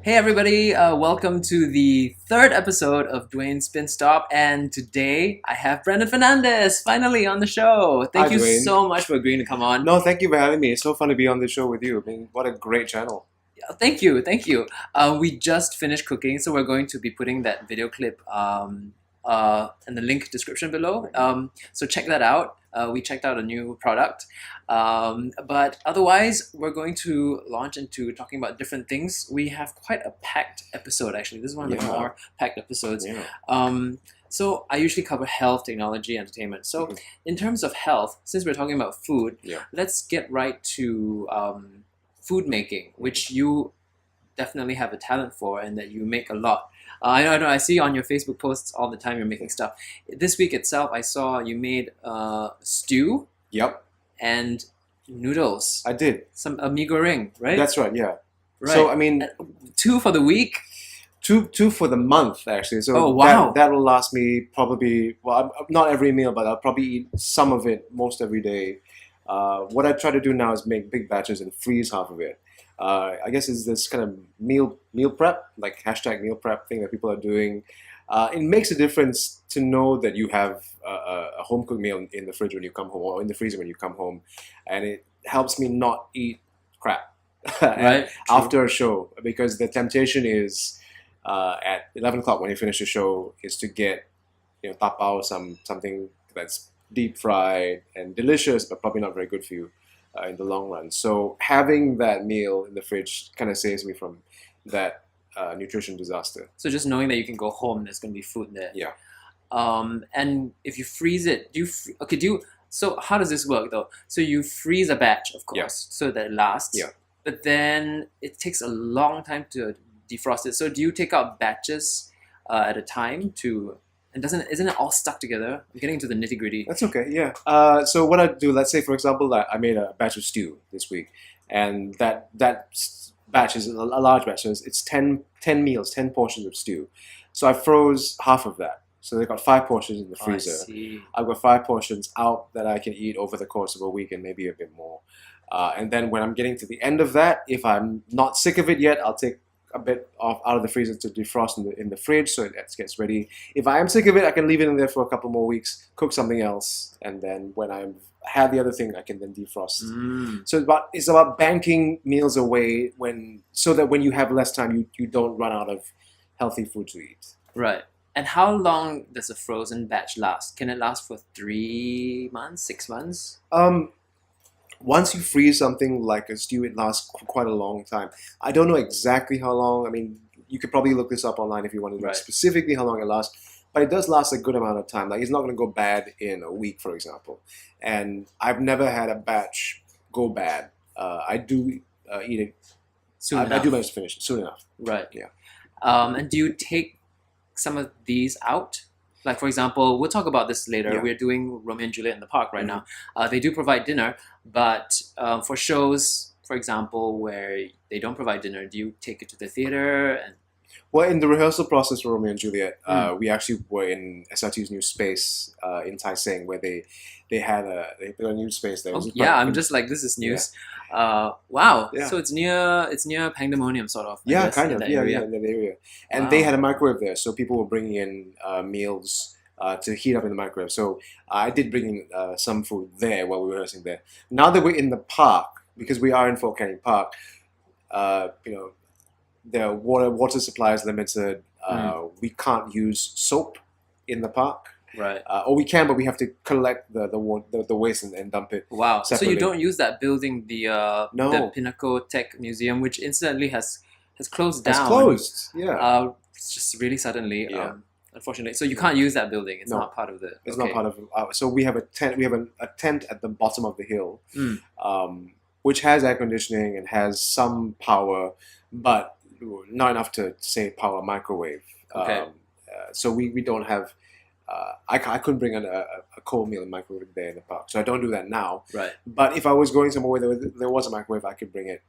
Hey everybody, welcome to the third episode of Dwayne Spin Stop, and today I have Brandon Fernandez finally on the show. Hi, Thank you Dwayne. so much for agreeing to come on. No, thank you for having me. It's so fun to be on the show with you. I mean, what a great channel. Thank you, thank you. We just finished cooking, so we're going to be putting that video clip in the link description below. So check that out. We checked out a new product. But otherwise, we're going to launch into talking about different things. We have quite a packed episode, actually. This is one of the Yeah, more packed episodes. yeah. So I usually cover health, technology, entertainment. So Mhm. in terms of health, since we're talking about food, Yeah. let's get right to food making, which you definitely have a talent for and that you make a lot. I know, I see on your Facebook posts all the time you're making stuff. This week itself, I saw you made stew Yep, and noodles, I did. some mee goreng, right? That's right, yeah. Right. So, I mean, Two for the week. two for the month, actually. So Oh, wow. that will last me probably, well, not every meal, but I'll probably eat some of it most every day. What I try to do now is make big batches and freeze half of it. I guess it's this kind of meal prep, like hashtag meal prep thing that people are doing. It makes a difference to know that you have a home cooked meal in the fridge when you come home or in the freezer when you come home, and it helps me not eat crap Right. True. after a show, because the temptation is at 11 o'clock when you finish the show is to get tapao something that's deep fried and delicious but probably not very good for you in the long run. So having that meal in the fridge kind of saves me from that nutrition disaster. So just knowing that you can go home, there's gonna be food there. Yeah. And if you freeze it, so how does this work though? So you freeze a batch, of Yeah. course, so that it lasts. Yeah. But then it takes a long time to defrost it. So do you take out batches at a time and isn't it all stuck together? I'm getting into the nitty gritty. That's okay, yeah. So what I do, let's say for example that I made a batch of stew this week, and that batch is a large batch, so it's 10 meals, 10 portions of stew. So I froze half of that. So they've got 5 portions in the Oh, I freezer. see. I've got 5 portions out that I can eat over the course of a week and maybe a bit more. And then when I'm getting to the end of that, if I'm not sick of it yet, I'll take a bit out of the freezer to defrost in the fridge so it gets ready. If I am sick of it, I can leave it in there for a couple more weeks, cook something else, and then when I've had the other thing, I can then defrost. Mm, So it's about banking meals away so that when you have less time, you don't run out of healthy food to eat. right. And how long does a frozen batch last? Can it last for 3 months, 6 months? Um, Once you freeze something like a stew, it lasts quite a long time. I don't know exactly how long. I mean, you could probably look this up online if you want to know Right. specifically how long it lasts. But it does last a good amount of time. Like it's not going to go bad in a week, for example. And I've never had a batch go bad. I do eat it. Soon I enough. do manage to finish it soon enough. Right. Yeah. And do you take some of these out? Like, for example, we'll talk about this later. Yeah. We're doing Romeo and Juliet in the park right Mhm. now. They do provide dinner, but for shows, for example, where they don't provide dinner, do you take it to the theater? And Well, in the rehearsal process for Romeo and Juliet, we actually were in SRT's new space in Tai Seng, where they built a new space there. It oh, was yeah, quite- I'm just like, this is news. Wow. Yeah. So it's near Pandemonium, sort of. I Yeah, guess, kind in of. that Yeah, area. yeah, in that area. And Wow. they had a microwave there, so people were bringing in meals to heat up in the microwave. So I did bring in some food there while we were rehearsing there. Now that we're in the park, because we are in Fort Canning Park, uh, you know, the water supply is limited. We can't use soap in the park, Right. or we can, but we have to collect the waste and dump it. Wow. So you Separately. don't use that building, the No. Pinnacle Tech Museum, which incidentally has closed It's down. closed. Yeah. It's just really suddenly. Yeah. Unfortunately, so you can't use that building. It's No. not part of the. It's okay. not part of. So we have a tent. We have a tent at the bottom of the hill, Mm. which has air conditioning and has some power, but not enough to say power a microwave. Okay. So we don't have. I couldn't bring a cold meal and microwave there in the park, so I don't do that now. Right. But if I was going somewhere where there was a microwave, I could bring it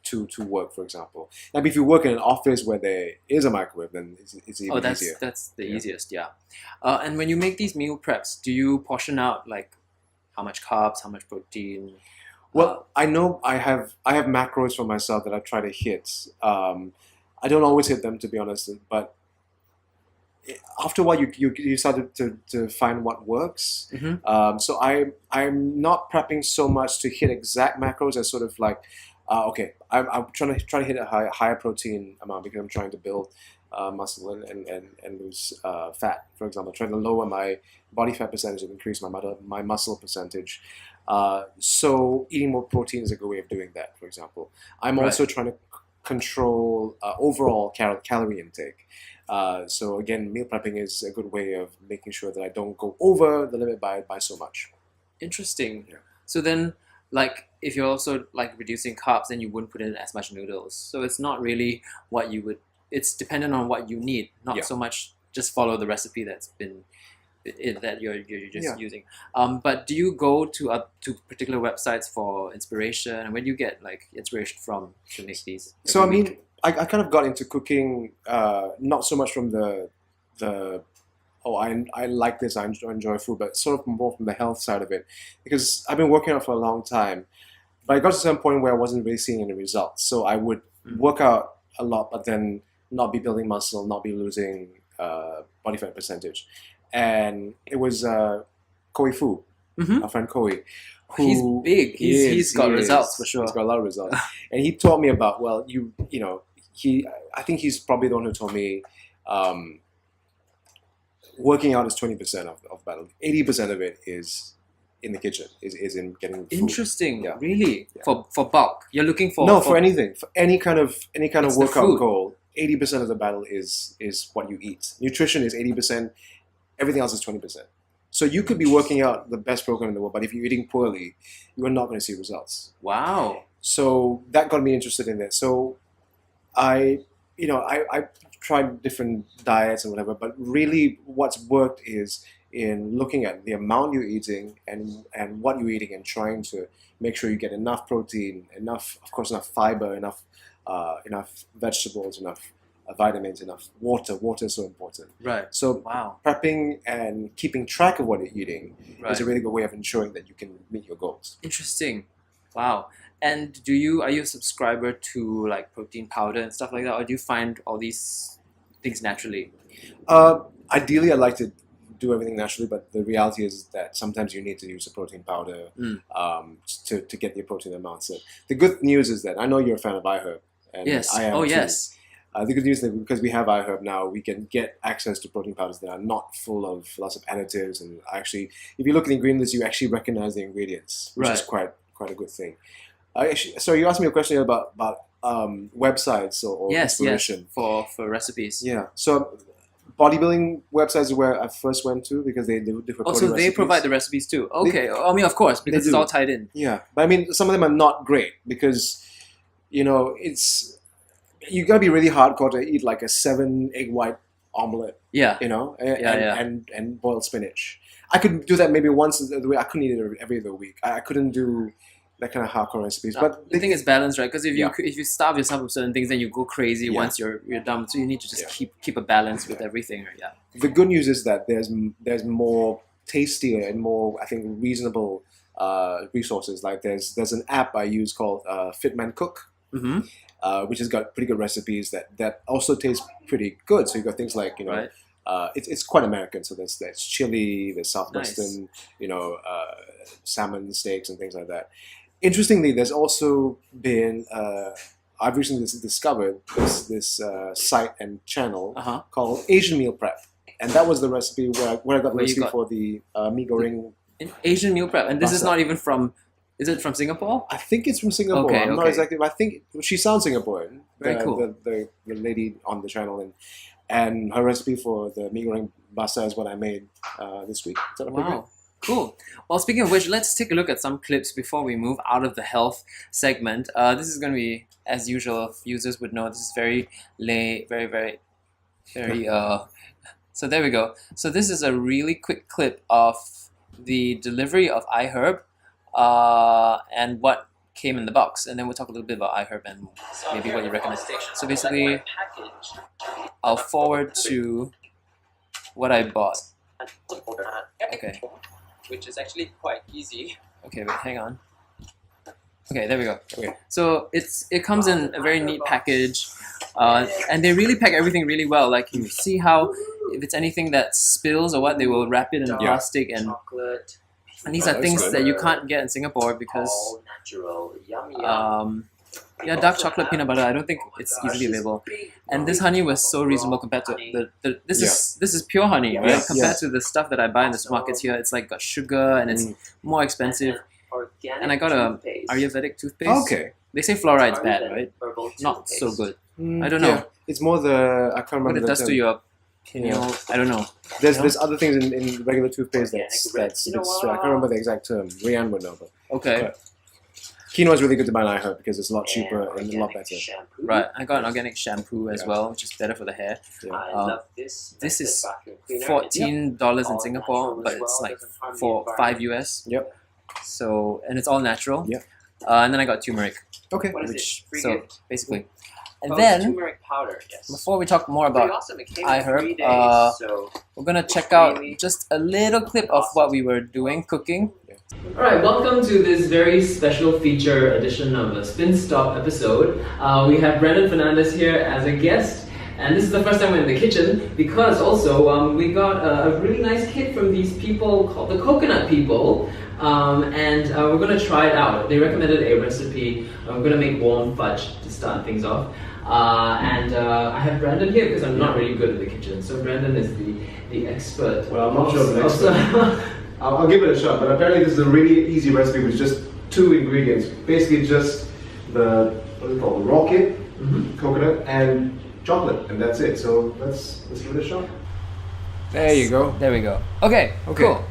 to work, for example. Now, if you work in an office where there is a microwave, then it's even Oh, that's easier. that's the Yeah. easiest. Yeah. And when you make these meal preps, do you portion out like how much carbs, how much protein? Well, I know I have macros for myself that I try to hit. I don't always hit them, to be honest, but after a while you started to find what works. Mhm. So I'm not prepping so much to hit exact macros as sort of like okay, I'm trying to hit a higher protein amount because I'm trying to build muscle and lose fat, for example. Trying to lower my body fat percentage and increase my muscle percentage. So eating more protein is a good way of doing that, for example. I'm Right. also trying to control overall calorie intake. So again, meal prepping is a good way of making sure that I don't go over the limit by so much. Interesting. Yeah. So then, like, if you're also like reducing carbs, then you wouldn't put in as much noodles. So it's not really what you would. It's dependent on what you need, not Yeah. so much just follow the recipe that's been that you're just Yeah. using. But do you go to particular websites for inspiration, and where do you get like inspiration from to make these? So I every mean, week? I kind of got into cooking not so much from the oh I like this, I enjoy food, but sort of more from the health side of it because I've been working out for a long time. But I got to some point where I wasn't really seeing any results. So I would Mm. work out a lot, but then not be building muscle, not be losing body fat percentage. And it was Koi Fu, Mhm. our friend Koi, He's who big. He's got results for sure. He's got a lot of results. And he taught me about, well, you know, I think he's probably the one who told me um, working out is 20% of battle. 80% of it is in the kitchen, is in getting food. Interesting. Yeah. Really? Yeah. For bulk. You're looking for No, for anything, for any kind of It's the workout food. goal, 80% of the battle is what you eat. Nutrition is 80%, everything else is 20%. So you could be working out the best program in the world, but if you're eating poorly, you are not going to see results. Wow. So that got me interested in it. So I tried different diets and whatever, but really what's worked is in looking at the amount you're eating and what you're eating and trying to make sure you get enough protein, of course, enough fiber, enough vegetables, enough vitamins, enough water. Water is so important. Right. So Wow. prepping and keeping track of what you're eating Right. is a really good way of ensuring that you can meet your goals. Interesting. Wow. And are you a subscriber to like protein powder and stuff like that, or do you find all these things naturally? Ideally, I'd like to do everything naturally, but the reality is that sometimes you need to use a protein powder Mm. to get your protein amount. So the good news is that I know you're a fan of iHerb, and Yes. I am Oh too. yes. The good news is that because we have iHerb now, we can get access to protein powders that are not full of lots of additives, and actually, if you look at the ingredients, you actually recognize the ingredients, which is Right. quite a good thing. So you asked me a question about websites or Yes. Yes. inspiration. For recipes. Yeah. So bodybuilding websites is where I first went to because they do for Oh, so coding they recipes. provide the recipes too. Okay. I mean, of course, because it's do. all tied in. Yeah, but I mean, some of them are not great because it's you gotta be really hardcore to eat like a 7 egg white omelet, Yeah. and, Yeah. and boiled spinach. I could do that maybe once the week. I couldn't eat it every other week. I couldn't do that kind of hardcore recipes. But The thing is balance, right? Because Yeah. if you starve yourself with certain things, then you go crazy Yeah. once you're done. So you need to just Yeah. keep a balance with Yeah. everything. Right? Yeah. the good news is that there's more tastier and more, I think, reasonable resources. Like there's an app I use called Fitman Cook, Mm-hmm. which has got pretty good recipes that also taste pretty good. So you got things like Right. it's quite American. So there's chili, there's southwestern, salmon steaks and things like that. Interestingly, there's also been I've recently discovered this site and channel Uh huh. called Asian Meal Prep, and that was the recipe where I got the Where you recipe got- for the mee goreng. An Asian meal prep, and this is Pasta. not even from. Is it from Singapore? I think it's from Singapore. Okay, I'm not okay. exactly, but I think she sounds Singaporean. Very the, cool. The lady on the channel, and her recipe for the mee goreng pasta is what I made this week. Is that okay? Wow. Cool. Well, speaking of which, let's take a look at some clips before we move out of the health segment. This is going to be, as usual, if users would know, this is very very. So there we go. So this is a really quick clip of the delivery of iHerb, and what came in the box, and then we'll talk a little bit about iHerb and maybe what you recommend. So basically, I'll forward to what I bought. Okay. Which is actually quite easy. Okay, wait, hang on. Okay, there we go. Okay. So it comes in a very neat package, and they really pack everything really well. Like you see how if it's anything that spills or what, they will wrap it in plastic, and these are that's things good. that you can't get in Singapore because dark chocolate peanut butter, I don't think it's easily available. And this honey was so reasonable compared to this is pure honey, right? Yeah. Compared to the stuff that I buy in the supermarkets here, it's like got sugar and it's more expensive. And I got a Ayurvedic toothpaste. Okay. They say fluoride's bad, right? Not so good. I don't know. Yeah. It's more the I can't What remember it the does term. to your pineal, I don't know. There's other things in regular toothpaste that's I can't remember the exact term. Rianne would know, but Okay, quinoa is really good to buy in iHerb because it's a lot cheaper and a lot better. right. I got an organic shampoo as well, which is better for the hair. Yeah. This is $14 in Singapore, but it's like for $5 US. Yep. So and it's all natural. Yep. And then I got turmeric, Okay. which so basically, and then turmeric powder, yes. before we talk more Pretty about awesome. It came iHerb, in 3 days, so we're gonna check out just a little clip of what we were doing cooking. Alright, welcome to this very special feature edition of the Spin Stop episode. We have Brandon Fernandez here as a guest, and this is the first time we're in the kitchen because also we got a really nice kit from these people called the Coconut People, and we're gonna try it out. They recommended a recipe. We're gonna make warm fudge to start things off. And I have Brandon here because I'm not really good at the kitchen. So Brandon is the expert. Well, I'm not sure of an expert. Also- I'll give it a shot, but apparently this is a really easy recipe with just 2 ingredients. Basically just the, what is it called, raw kit, coconut, and chocolate, and that's it. So let's give it a shot. There you go. There we go. Okay, Okay. cool.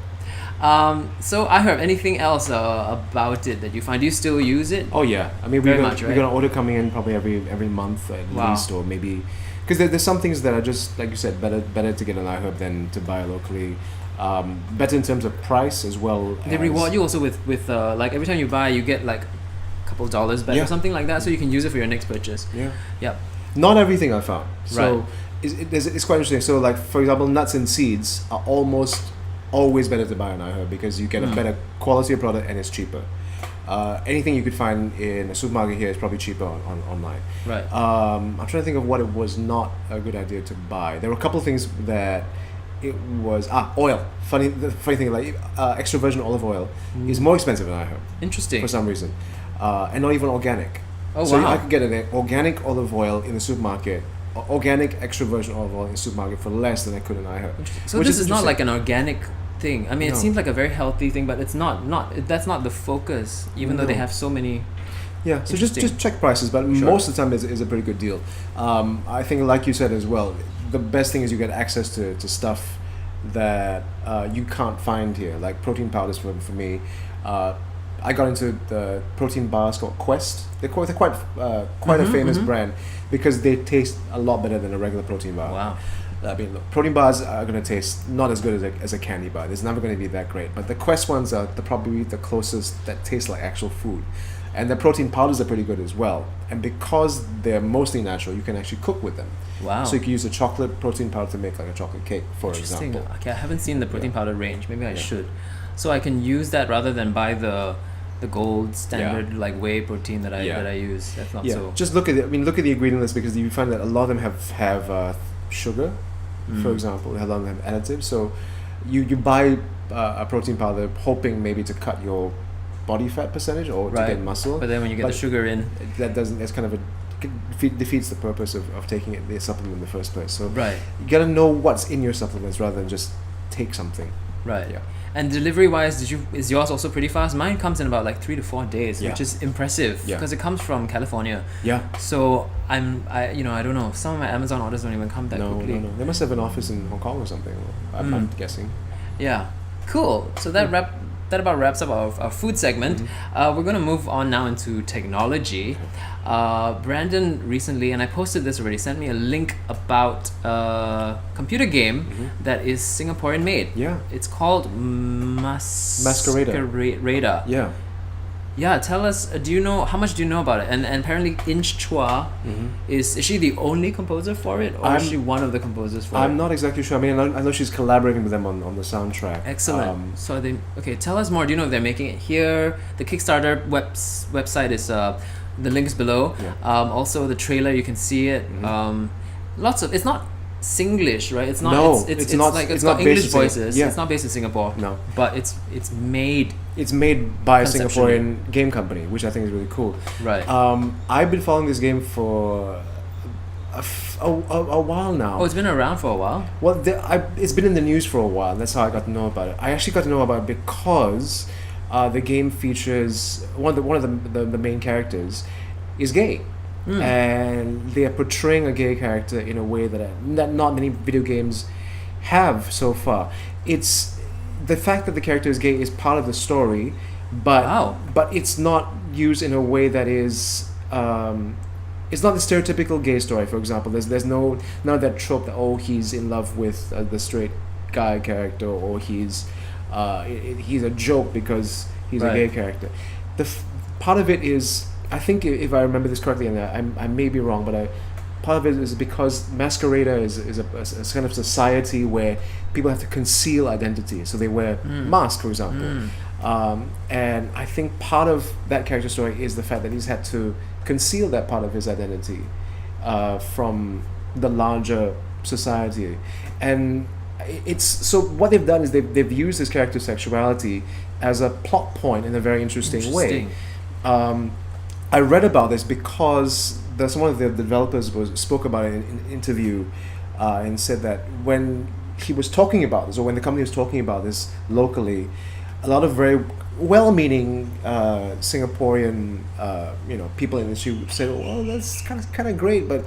So I heard anything else about it that you find? Do you still use it? Oh yeah, I mean Very we got much, we right? got an order coming in probably every month at Wow. least, or maybe because there's some things that are just like you said better to get an iHerb than to buy locally. Better in terms of price as well. They as- reward you also with like every time you buy, you get like a couple dollars back Yeah. or something like that, so you can use it for your next purchase. Yeah. Yep. Not everything I found. So Right. it's quite interesting. So like for example, nuts and seeds are almost always better to buy on iHerb because you get a better quality of product and it's cheaper. Anything you could find in a supermarket here is probably cheaper on online. Right. I'm trying to think of what it was not a good idea to buy. There were a couple of things that it was oil. The funny thing, like extra virgin olive oil is more expensive than iHerb Interesting. for some reason, and not even organic. Oh, so wow. I could get an organic olive oil in the supermarket, organic extra virgin olive oil in the supermarket for less than I could in iHerb. So which this is not interesting. like an organic thing. I mean, it No. seems like a very healthy thing, but it's not. That's not the focus. Even though they No. have so many. Yeah, so just Interesting. check prices, but Sure. most of the time is a pretty good deal. I think, like you said as well, the best thing is you get access to stuff that you can't find here, like protein powders for me. I got into the protein bars called Quest. They're quite a famous brand because they taste a lot better than a regular protein bar. Wow. I mean, look, protein bars are going to taste not as good as a candy bar. It's never going to be that great. But the Quest ones are probably the closest that taste like actual food. And the protein powders are pretty good as well. And because they're mostly natural, you can actually cook with them. Wow. So you can use a chocolate protein powder to make like a chocolate cake, for Interesting. example. Okay, I haven't seen the protein powder range. Maybe I should. So I can use that rather than buy the gold standard like whey protein that I use. That's not Yeah, so. just look at the ingredient list because you find that a lot of them have sugar, for example. A lot of them have additives. So you buy a protein powder hoping maybe to cut your body fat percentage or to Right. get muscle. But then when you get the But sugar in, that doesn't. It's kind of defeats the purpose of taking the supplement in the first place. So right, you gotta know what's in your supplements rather than just take something. right. Yeah. And delivery wise, is yours also pretty fast? Mine comes in about like 3 to 4 days, Yeah. which is impressive Yeah. because it comes from California. Yeah. So I don't know. Some of my Amazon orders don't even come that No, quickly. no. They must have an office in Hong Kong or something. I'm guessing. Yeah, cool. So that about wraps up our food segment. We're gonna move on now into technology. Brandon recently, and I posted this already, sent me a link about a computer game that is Singaporean made. Yeah. It's called Masquerada. Yeah. Yeah, tell us. Do you know how much do you know about it? And apparently, Inch Chua is she the only composer for it, or is she one of the composers for it? I'm not exactly sure. I mean, I know she's collaborating with them on the soundtrack. Excellent. So they tell us more. Do you know if they're making it here? The Kickstarter website is the link is below. Yeah. Also the trailer, you can see it. Lots of it's not Singlish, right? It's not. No, it's not. like It's got not English based in- voices. yeah. It's not based in Singapore. No. But it's made It's made by a Conceptually. Singaporean game company, which I think is really cool. right. I've been following this game for a while now. Oh, it's been around for a while. Well, it's been in the news for a while. That's how I got to know about it. I actually got to know about it because the game features one of the main characters is gay, and they are portraying a gay character in a way that not many video games have so far. It's the fact that the character is gay is part of the story, but Wow. but it's not used in a way that is. It's not the stereotypical gay story. For example, there's none of that trope that he's in love with the straight guy character, or he's a joke because he's a Right. gay character. Part of it is, I think if I remember this correctly, and I may be wrong, but part of it is because Masquerader is a kind of society where people have to conceal identity, so they wear masks, for example. And I think part of that character story is the fact that he's had to conceal that part of his identity from the larger society. And it's so what they've done is they've used his character's sexuality as a plot point in a very interesting way. I read about this because one of the developers spoke about it in an interview and said that when he was talking about this, or when the company was talking about this locally, a lot of very well-meaning Singaporean people in the industry said, "Well, that's kind of great, but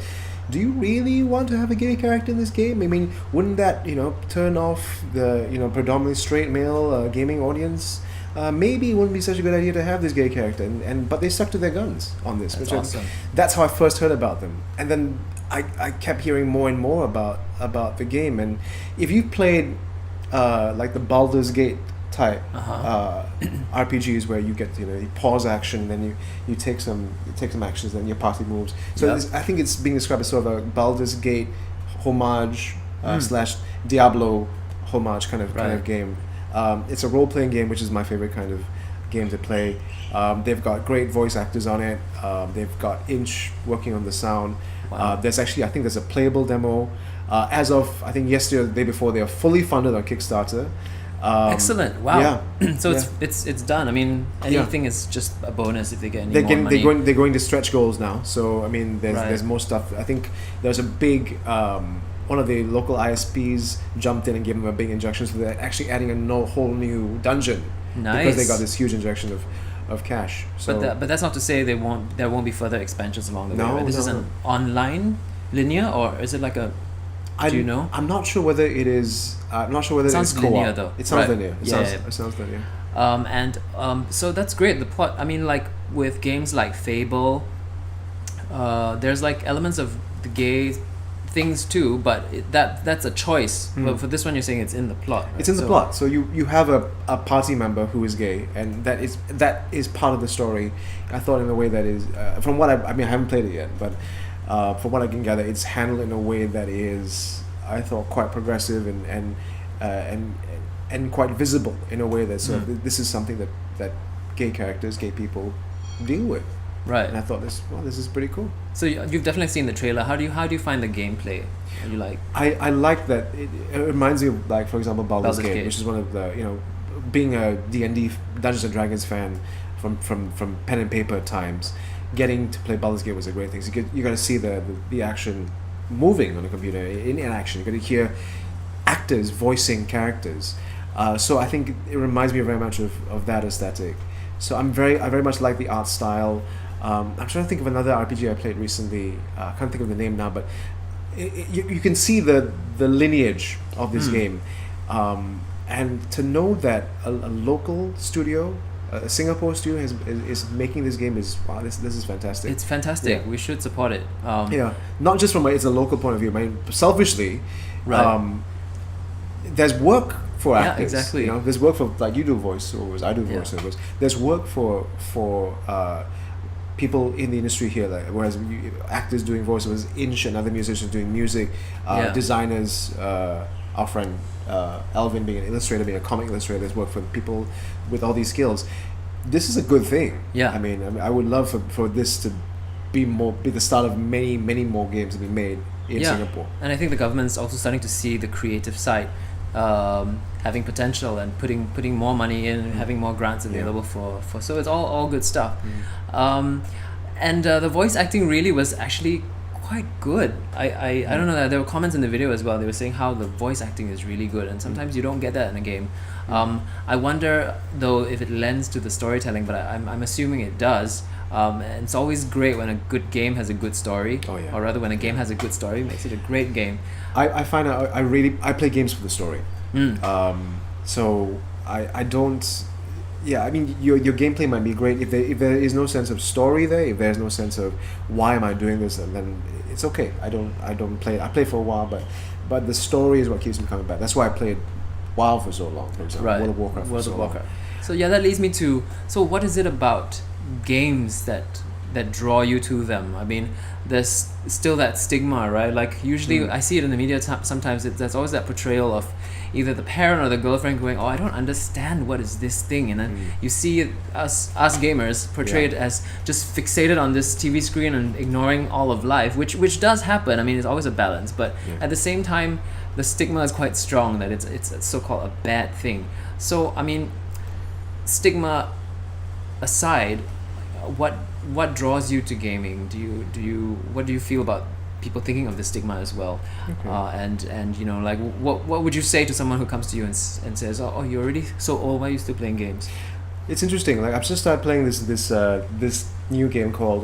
do you really want to have a gay character in this game? I mean, wouldn't that turn off the predominantly straight male gaming audience? Maybe it wouldn't be such a good idea to have this gay character." But they stuck to their guns on this. That's which awesome. That's how I first heard about them, and then I kept hearing more and more about the game. And if you've played like the Baldur's Gate type RPGs where you get you pause action, then you take some actions, then your party moves. So Yep. I think it's being described as sort of a Baldur's Gate homage slash Diablo homage kind of Right. game. It's a role playing game, which is my favorite kind of game to play. They've got great voice actors on it. They've got Inch working on the sound. Wow. There's a playable demo. As of I think yesterday or the day before, they are fully funded on Kickstarter. Excellent! Wow. Yeah. So Yeah. it's done. I mean, anything is just a bonus if they get any more money. They're going to stretch goals now. So I mean, Right. there's more stuff. I think there's a big one of the local ISPs jumped in and gave them a big injection, so they're actually adding a whole new dungeon because they Nice. got this huge injection of cash. So But that's not to say there won't be further expansions along the way. No, Right? This is no. an online linear, or is it like a? Do you know? I'm not sure whether it is. I'm not sure whether Sounds it's co-op. linear, though. It sounds Right. linear. Yeah. It sounds linear. So that's great. The plot. I mean, like with games like Fable, there's like elements of the gay things too, but that's a choice. But for this one, you're saying it's in the plot. Right? It's in the plot. So you have a party member who is gay, and that is part of the story. I thought in a way that is from what I haven't played it yet, but from what I can gather, it's handled in a way that is, I thought, quite progressive and quite visible in a way that sort of this is something that gay characters, gay people deal with. Right. And I thought this is pretty cool. So you've definitely seen the trailer. How do you find the gameplay? Are you like? I like that. It reminds me of, like, for example, Baldur's Baldur's Gate, Gate. which is one of the, being a D&D, Dungeons and Dragons fan from pen and paper times, getting to play Baldur's Gate was a great thing. So you got to see the action moving on a computer in action. You got to hear actors voicing characters. So I think it reminds me very much of that aesthetic. So I very much like the art style. I'm trying to think of another RPG I played recently. I can't think of the name now, but you can see the lineage of this game, and to know that a local studio, a Singapore studio, is making this game is wow. This is fantastic. It's fantastic. Yeah. We should support it. Not just from it's a local point of view. I mean, selfishly, Right. there's work for Yeah, actors. exactly. You know, there's work for, like, you do voiceovers, I do Yeah. voiceovers. There's work for people in the industry here, like, whereas actors doing voiceovers, and other musicians doing music, Yeah. designers, our friend Alvin being an illustrator, being a comic illustrator, there's work for people with all these skills. This is a good thing. Yeah. I mean, I would love for this to be the start of many more games to be made in Singapore. And I think the government's also starting to see the creative side having potential and putting more money in, and having more grants available for so it's all good stuff. And the voice acting really was actually quite good. I don't know, there were comments in the video as well. They were saying how the voice acting is really good, and sometimes you don't get that in a game. I wonder though if it lends to the storytelling, but I'm assuming it does. And it's always great when a good game has a good story, Oh, yeah. or rather when a game has a good story, it makes it a great game. I find I play games for the story. So I don't. Yeah, I mean, your gameplay might be great if there is no sense of story there. If there's no sense of why am I doing this, and then it's okay. I don't play. I play for a while, but the story is what keeps me coming back. That's why I played WoW for so long. For example, Right. World of Warcraft. for World so of long. Warcraft. So yeah, that leads me to, so what is it about games that draw you to them? I mean, there's still that stigma, right? Like usually I see it in the media sometimes. There's always that portrayal of either the parent or the girlfriend going, "Oh, I don't understand what is this thing," and then you see us gamers portrayed as just fixated on this TV screen and ignoring all of life, which does happen. I mean, it's always a balance, but at the same time, the stigma is quite strong that it's so-called a bad thing. So I mean, stigma aside, what draws you to gaming? What do you feel about people thinking of the stigma as well? And you know, like what would you say to someone who comes to you and says, oh, you're already so old, why are you still playing games? It's interesting. Like, I've just started playing this new game called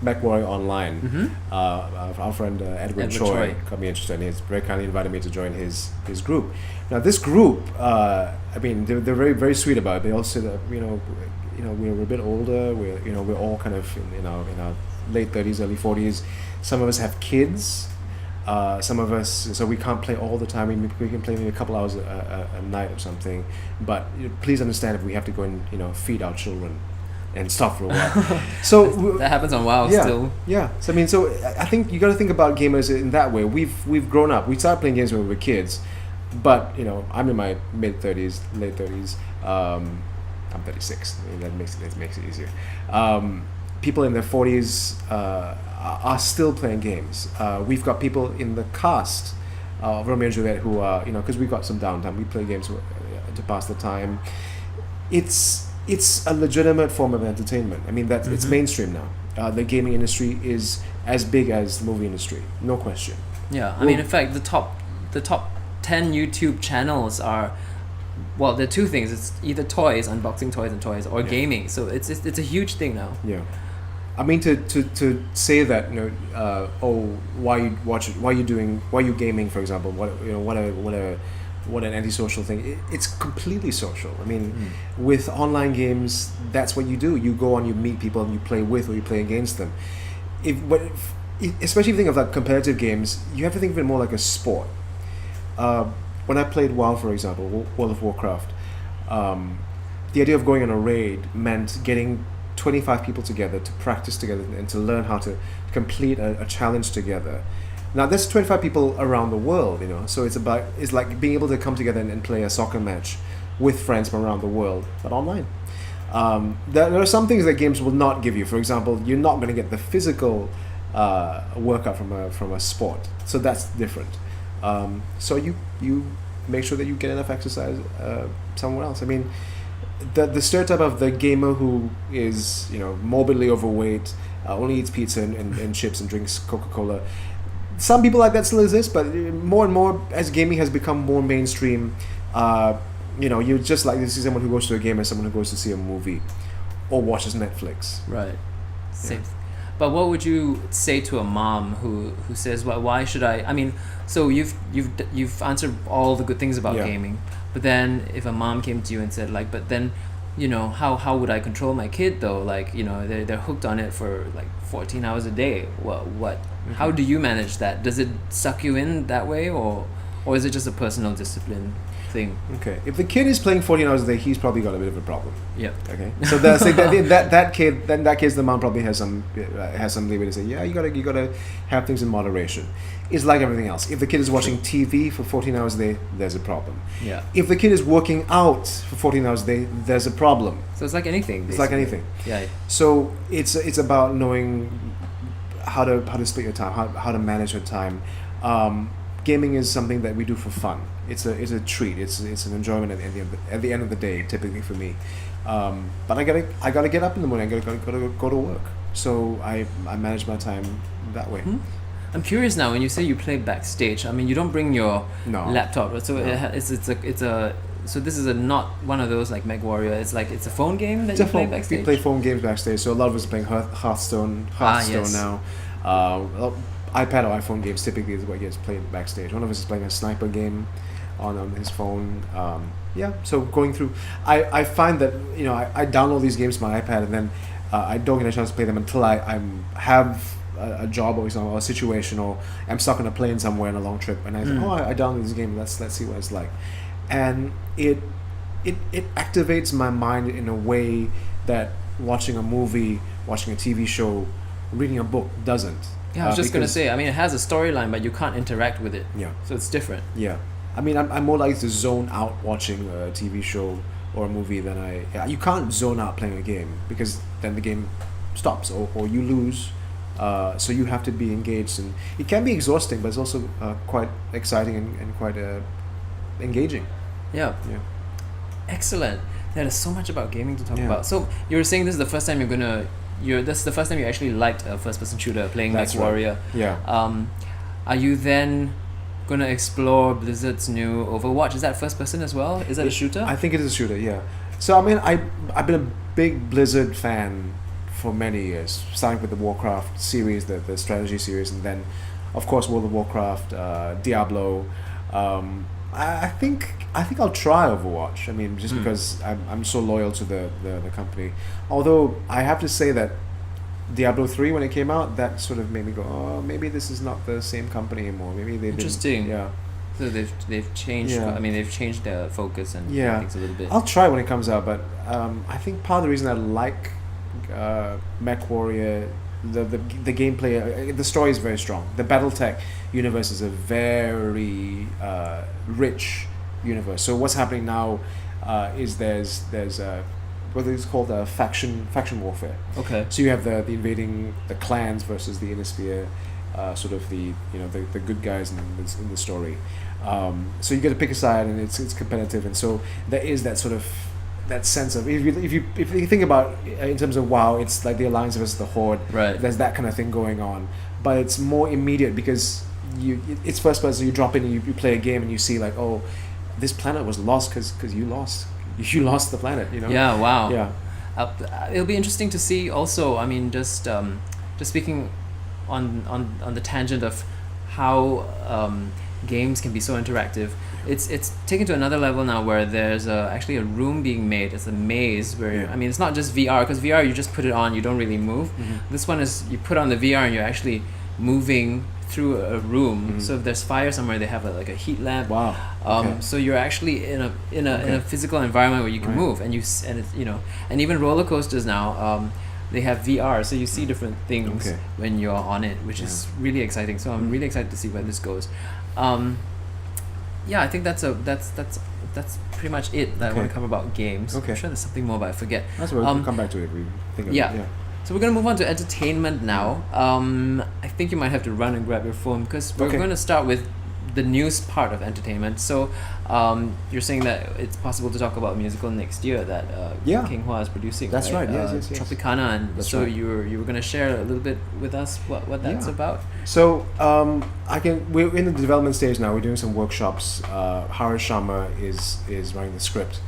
MechWarrior Online. Our friend Edward Choi got me interested, and he's very kindly invited me to join his group. Now, this group, I mean, they're very very sweet about it. They also say that we're a bit older. We're all kind of in our late 30s, early 40s. Some of us have kids. Some of us, so we can't play all the time. We can play maybe a couple hours a night or something. But please understand if we have to go and feed our children and stuff for a while. So that happens on WoW still. Yeah. So I think you got to think about gamers in that way. We've grown up. We started playing games when we were kids, but I'm in my mid 30s, late 30s. I'm 36. I mean, that makes it easier. People in their 40s are still playing games. We've got people in the cast of Romeo and Juliet who are, because we've got some downtime. We play games to pass the time. It's a legitimate form of entertainment. I mean, it's mainstream now. The gaming industry is as big as the movie industry, no question. Yeah, I mean, in fact, the top 10 YouTube channels are, well, there are two things. It's either toys, unboxing toys and toys, or gaming. So it's a huge thing now. Yeah, I mean, to say that why you gaming, for example, what an antisocial thing. It's completely social. I mean, with online games, that's what you do. You go on, you meet people, and you play with or you play against them. Especially if you think of like competitive games, you have to think of it more like a sport. When I played WoW, for example, World of Warcraft, the idea of going on a raid meant getting 25 people together to practice together and to learn how to complete a challenge together. Now, there's 25 people around the world, so it's like being able to come together and play a soccer match with friends from around the world, but online. There are some things that games will not give you. For example, you're not going to get the physical workout from a sport, so that's different. So you make sure that you get enough exercise somewhere else. I mean, the stereotype of the gamer who is morbidly overweight, only eats pizza and chips and drinks Coca-Cola. Some people like that still exist, but more and more as gaming has become more mainstream, you're just like to see someone who goes to a game as someone who goes to see a movie or watches Netflix. Right. Same. But what would you say to a mom who says, "Well, why should I?" I mean, so you've answered all the good things about gaming, but then if a mom came to you and said, like, but then, how would I control my kid though? Like, they're hooked on it for like 14 hours a day. Well, what? Mm-hmm. How do you manage that? Does it suck you in that way, or is it just a personal discipline? thing. Okay. If the kid is playing 14 hours a day, he's probably got a bit of a problem. Yep. Okay. So that's that kid. Then that case, the mom probably has some leeway to say, yeah, you gotta have things in moderation. It's like everything else. If the kid is watching TV for 14 hours a day, there's a problem. Yeah. If the kid is working out for 14 hours a day, there's a problem. So it's like anything. It's like basically. anything. Yeah. So it's about knowing how to split your time, how to manage your time. Gaming is something that we do for fun. It's a treat. It's an enjoyment at the end of the day, typically for me. But I gotta get up in the morning. I gotta go to work. So I manage my time that way. I'm curious now. When you say you play backstage, I mean you don't bring your No. laptop, right? So No. it's a so this is not one of those like MechWarrior. It's a phone game that It's a you play phone- backstage. We play phone games backstage. So a lot of us are playing Hearthstone yes. now. iPad or iPhone games typically is what gets played backstage. One of us is playing a sniper game on his phone. Yeah, so going through, I find that I download these games to my iPad and then I don't get a chance to play them until I have a job or something, or a situation, or I'm stuck on a plane somewhere on a long trip and I say, I downloaded this game. Let's see what it's like, and it activates my mind in a way that watching a movie, watching a TV show, reading a book doesn't. Yeah, I was just gonna because- say. I mean, it has a storyline, but you can't interact with it. Yeah. So it's different. Yeah, I mean, I'm more likely to zone out watching a TV show or a movie than you can't zone out playing a game because then the game stops or you lose. So you have to be engaged, and it can be exhausting, but it's also quite exciting and quite engaging. Yeah. Yeah. Excellent. Yeah, there's so much about gaming to talk Yeah. about. So you were saying this is the first time this is the first time you actually liked a first-person shooter, playing That's MechWarrior. Yeah. Are you then gonna explore Blizzard's new Overwatch? Is that first person as well? Is that a shooter? I think it is a shooter. Yeah. So I mean, I've been a big Blizzard fan for many years, starting with the Warcraft series, the strategy series, and then, of course, World of Warcraft, Diablo. I think I'll try Overwatch. I mean, just because I'm so loyal to the company. Although I have to say that Diablo 3, when it came out, that sort of made me go, oh, maybe this is not the same company anymore. Maybe they Interesting. didn't. Yeah. So they've changed. Yeah. I mean, they've changed their focus and Yeah. things a little bit. I'll try when it comes out, but I think part of the reason I like MechWarrior, the gameplay, the story is very strong. The BattleTech universe is a very rich universe. So what's happening now is there's what is called faction warfare. Okay. So you have the invading the clans versus the Inner Sphere, sort of the good guys in the story. So you get to pick a side, and it's competitive, and so there is that sort of that sense of if you think about in terms of WoW, it's like the Alliance versus the Horde. Right. There's that kind of thing going on, but it's more immediate because it's first person. You drop in and you play a game and you see like, oh, this planet was lost because you lost. You lost the planet. Yeah. Wow. Yeah. It'll be interesting to see. Also, I mean, just speaking on the tangent of how games can be so interactive. It's taken to another level now where there's actually a room being made. It's a maze where Yeah. I mean, it's not just VR, because VR you just put it on, you don't really move. This one is you put on the VR and you're actually moving through a room. So if there's fire somewhere, they have a heat lamp. Wow. Okay. So you're actually in a physical environment where you can Right. move, and it's and even roller coasters now. They have VR, so you see different things Okay. when you're on it, which is really exciting. So I'm really excited to see where this goes. Yeah, I think that's pretty much it that I want Okay. to cover about games. Okay. I'm sure there's something more, but I forget. That's what we'll come back to it if we think of yeah. it. Yeah. So we're gonna move on to entertainment now. I think you might have to run and grab your phone because we're Okay. going to start with the news part of entertainment. So you're saying that it's possible to talk about a musical next year that Yeah. King Hua is producing. That's right, yes. Tropicana, and That's so right. you were going to share a little bit with us what that's Yeah. about. So we're in the development stage now. We're doing some workshops. Harish Sharma is writing the script.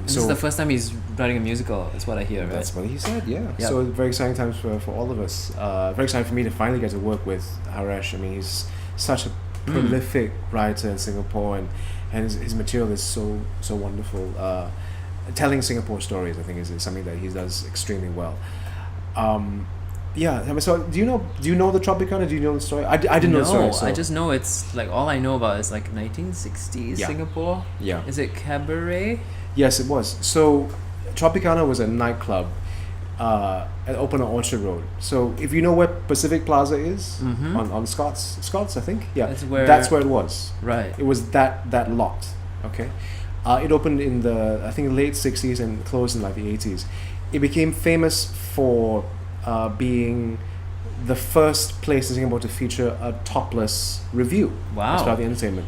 This is the first time he's writing a musical. That's what I hear. Right? That's what he said. Yeah. Yep. So very exciting times for all of us. Very exciting for me to finally get to work with Harish. I mean, he's such a prolific writer in Singapore, and his material is so wonderful. Telling Singapore stories, I think, is something that he does extremely well. yeah. I mean, so do you know the Tropicana? Do you know the story? I didn't know the story. So. I just know it's like all I know about is like 1960s Yeah. Singapore. Yeah. Is it cabaret? Yes, it was. So Tropicana was a nightclub at open on Orchard Road. So if you know where Pacific Plaza is on Scots, I think. Yeah, that's where it was. Right. It was that lot. Okay, it opened in the I think late '60s and closed in like the '80s. It became famous for being the first place in Singapore to feature a topless review Wow. as part of the entertainment.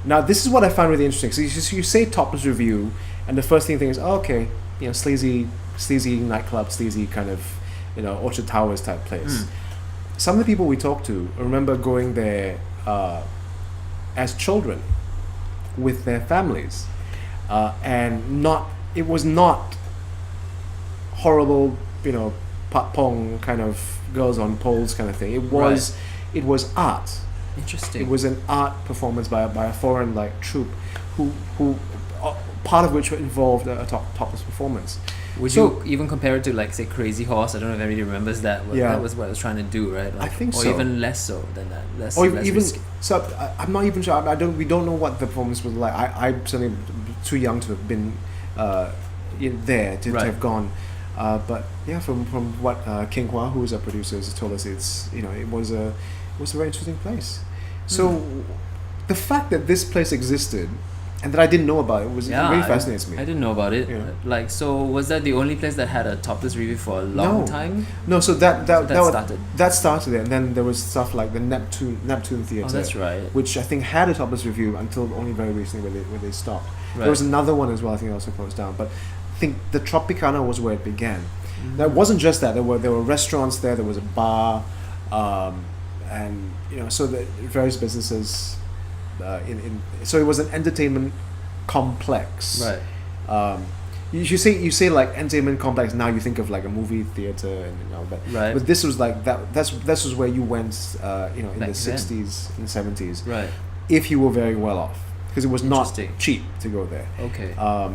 Now, this is what I found really interesting. So you say topless review, and the first thing you think is, oh, okay, sleazy nightclub, sleazy kind of, Orchard Towers type place. Some of the people we talked to remember going there as children with their families, and it was not horrible, pat pong kind of girls on poles kind of thing. It was art. Interesting. It was an art performance by a foreign troupe, who part of which involved a topless performance. Would you even compare it to like say Crazy Horse? I don't know if anybody remembers that. Yeah. That was what I was trying to do, right? I think or so. Or even less so than that. Less Even risky. so, I'm not even sure. We don't know what the performance was like. I'm certainly too young to have been there to have gone. But yeah, from what King Hua, who is our producer, has told us, it was a very interesting place. So the fact that this place existed and that I didn't know about it really fascinates me. I didn't know about it. Yeah. So was that the only place that had a topless review for a long time? No, so that started. That started there, and then there was stuff like the Neptune Theatre. Oh, that's right. Which I think had a topless review until only very recently where they stopped. Right. There was another one as well. I think also closed down. But I think the Tropicana was where it began. Now, it wasn't just that. There were restaurants there. There was a bar, and so the various businesses. So it was an entertainment complex. Right. You say like entertainment complex. Now you think of like a movie theater and but Right. But this was like that. This was where you went. In Back the then. '60s and '70s. Right. If you were very well off, because it was not Interesting. cheap to go there. Okay.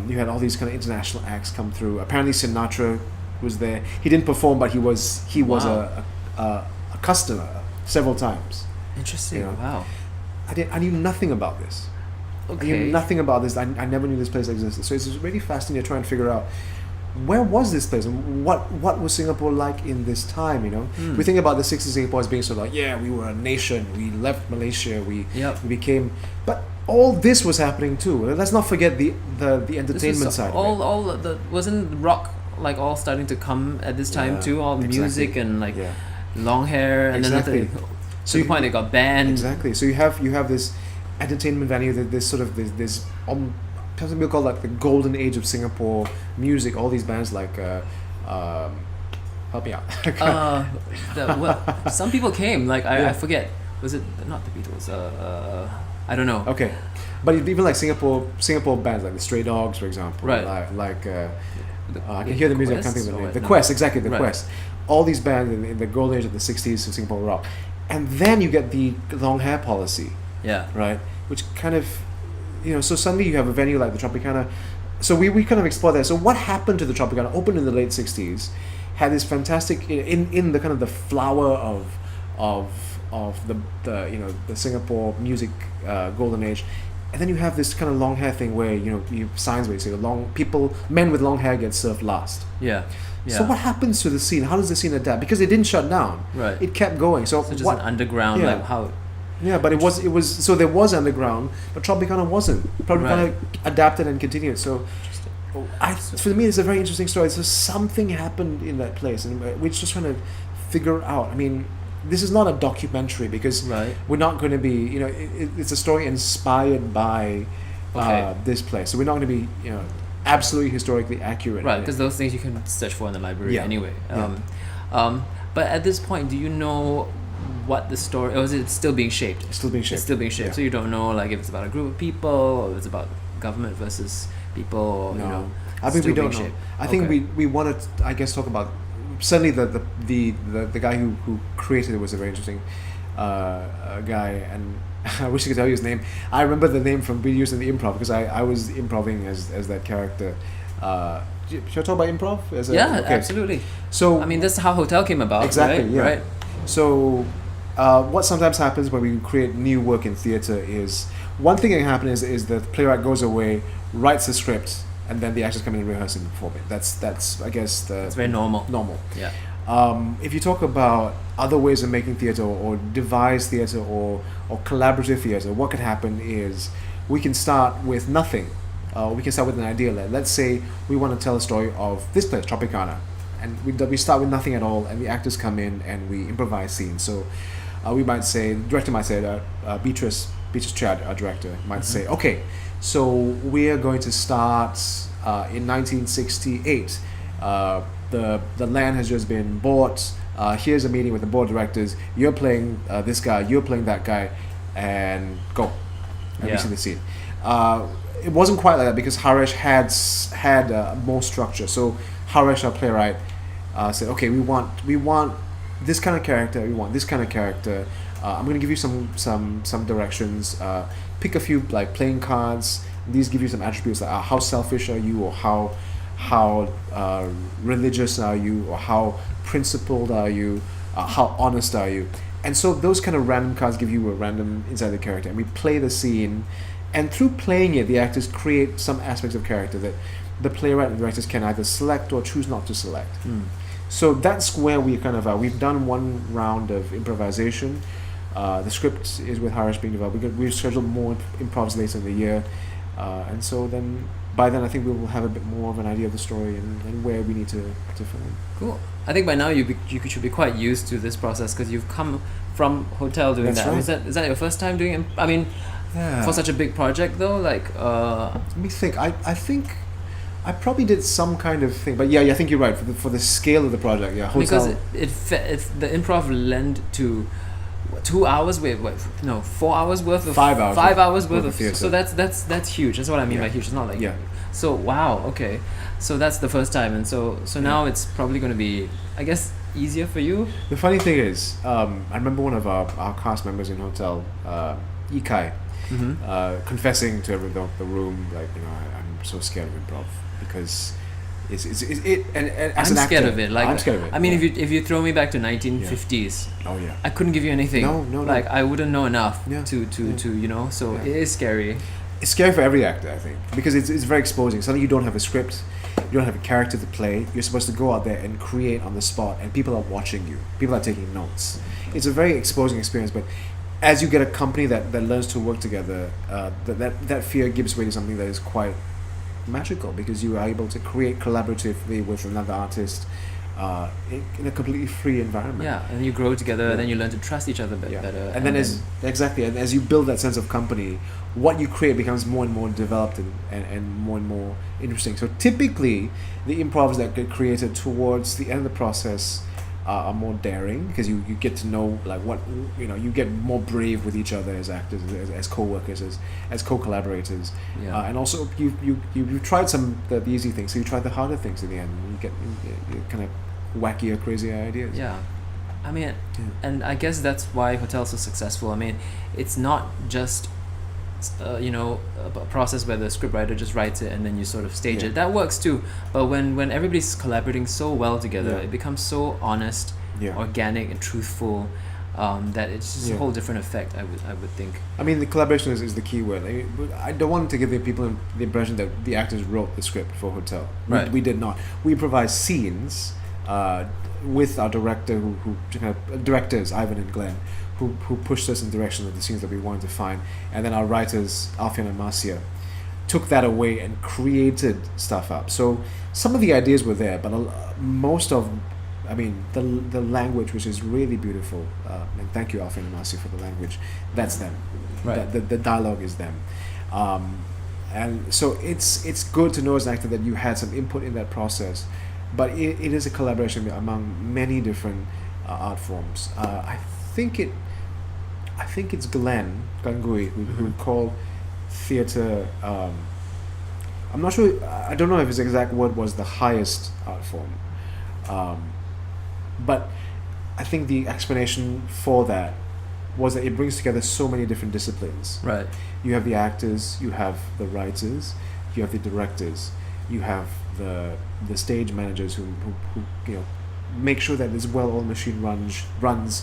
You had all these kind of international acts come through. Apparently Sinatra was there. He didn't perform, but he was Wow. a customer several times. Interesting. you know. Wow. I knew nothing about this. I Okay. knew nothing about this. I never knew this place existed. So it's really fascinating to try and figure out where was this place and what was Singapore like in this time. We think about the 60s Singapore as being sort of like, we were a nation. We left Malaysia. We became, but all this was happening too. Let's not forget the entertainment side. of it. Wasn't rock like all starting to come at this time Yeah, too? All exactly. music and like Yeah. long hair and Exactly. then So to the you- point they got banned. Exactly. So you have this entertainment venue, this sort of this something we call like the golden age of Singapore music. All these bands like help me out. Some people came. Like I Yeah. forget. Was it not the Beatles? I don't know. Okay, but even like Singapore bands like the Stray Dogs, for example. Right. I can hear the music. I can't think of the name. The Quest, exactly. The Right. Quest. All these bands in the golden age of the '60s of Singapore rock, and then you get the long hair policy. Yeah. Right, which kind of, so suddenly you have a venue like the Tropicana. So we kind of explore that. So what happened to the Tropicana? Opened in the late '60s, had this fantastic in the kind of the flower of the Singapore music golden age, and then you have this kind of long hair thing where you signs where you say men with long hair get served last. Yeah. Yeah. So what happens to the scene? How does the scene adapt? Because it didn't shut down. Right. It kept going. So Just what? an underground, Yeah. like how. Yeah, but it was so there was underground, but Tropicana wasn't. Tropicana Right. adapted and continued. So, for me, it's a very interesting story. So something happened in that place, and we're just trying to figure out. I mean, this is not a documentary because Right. we're not going to be. It's a story inspired by Okay. this place. So we're not going to be, absolutely historically accurate. Right, in it. because those things you can search for in the library Yeah. anyway. Yeah. But at this point, do you know what the story, or is it still being shaped? It's still being shaped. It's still being shaped. Yeah. So you don't know like if it's about a group of people or if it's about government versus people. Or, No, I think still we don't being know. shaped. I think Okay. we want to, I guess, talk about certainly the guy who created it was a very interesting guy, and I wish I could tell you his name. I remember the name from being used in the improv because I was improving as that character. should I talk about improv? Yeah, absolutely. So I mean, that's how Hotel came about. Exactly, right? yeah. Right. So, what sometimes happens when we create new work in theatre is one thing that can happen is the playwright goes away, writes the script, and then the actors come in and rehearse and perform it. That's I guess It's very normal. normal. Yeah. If you talk about other ways of making theatre or devised theatre or collaborative theatre, what could happen is we can start with nothing. We can start with an idea. Let's say we want to tell a story of this place, Tropicana, and we start with nothing at all, and the actors come in and we improvise scenes. So we might say, the director might say, Beatrice Chad, our director, might say, okay, so we are going to start in 1968. The land has just been bought. Here's a meeting with the board of directors. You're playing this guy. You're playing that guy, and go. And we see the scene. It wasn't quite like that because Haresh had more structure. So Haresh, our playwright, said, "Okay, we want this kind of character. We want this kind of character. I'm going to give you some directions. Pick a few like playing cards. These give you some attributes like how selfish are you, or how religious are you, or how principled are you, how honest are you." And so those kind of random cards give you a random insight of the character, and we play the scene, and through playing it, the actors create some aspects of character that the playwright and directors can either select or choose not to select. So that's where we kind of we've done one round of improvisation. The script is with Harish being developed. We've scheduled more improvs later in the year, and so then by then I think we will have a bit more of an idea of the story and where we need to film. Cool. I think by now you should be quite used to this process because you've come from Hotel doing That's that. right. Is that your first time doing it? I mean, Yeah. for such a big project though, like Let me think. I think I probably did some kind of thing, but yeah, I think you're right for the scale of the project. Yeah, Hotel. because it's the improv lend to 2 hours. Wait, what? No, 4 hours worth of 5 hours. 5 hours worth of theatre. So that's huge. That's what I mean by huge. It's not like Yeah. So wow, okay. So that's the first time, and so now it's probably going to be, I guess, easier for you. The funny thing is, I remember one of our cast members in Hotel, Ikai, confessing to everyone in the room, like, I'm so scared of improv because it's and as I'm an scared actor, of it. Like I'm scared of it. I mean, yeah. if you throw me back to 1950s, Oh yeah. I couldn't give you anything. No. Like I wouldn't know enough Yeah. to So Yeah. it is scary. It's scary for every actor, I think, because it's very exposing. Suddenly you don't have a script, you don't have a character to play. You're supposed to go out there and create on the spot, and people are watching you. People are taking notes. It's a very exposing experience, but as you get a company that learns to work together, that fear gives way to something that is quite magical because you are able to create collaboratively with another artist in a completely free environment. Yeah, and you grow together, Yeah. and then you learn to trust each other better. And then as you build that sense of company, what you create becomes more and more developed and more interesting. So typically, the improvs that get created towards the end of the process are more daring because you get to know like what you get more brave with each other as actors, as co-workers, as co-collaborators. Yeah. And also you tried some the easy things, so you tried the harder things in the end. You get kind of wackier, crazier ideas. Yeah, I mean, and I guess that's why Hotel's so successful. I mean, it's not just a process where the scriptwriter just writes it and then you sort of stage Yeah. it. That works too. But when everybody's collaborating so well together, Yeah. it becomes so honest, Yeah. organic, and truthful. That it's just a Yeah. whole different effect. I would think. I mean, the collaboration is the key word. I don't want to give the people the impression that the actors wrote the script for Hotel. Right. We did not. We improvised scenes with our director, directors Ivan and Glenn, who pushed us in the direction of the scenes that we wanted to find, and then our writers Alfian and Marcia took that away and created stuff up. So some of the ideas were there, but most of the language, which is really beautiful, and thank you, Alfian and Marcia, for the language. That's them. Right. The dialogue is them, and so it's good to know as an actor that you had some input in that process, but it is a collaboration among many different art forms. I think it's Glenn Gui who called theatre. I'm not sure. I don't know if his exact word was the highest art form. But I think the explanation for that was that it brings together so many different disciplines. Right. You have the actors, you have the writers, you have the directors, you have the stage managers who you know make sure that this well-oiled machine runs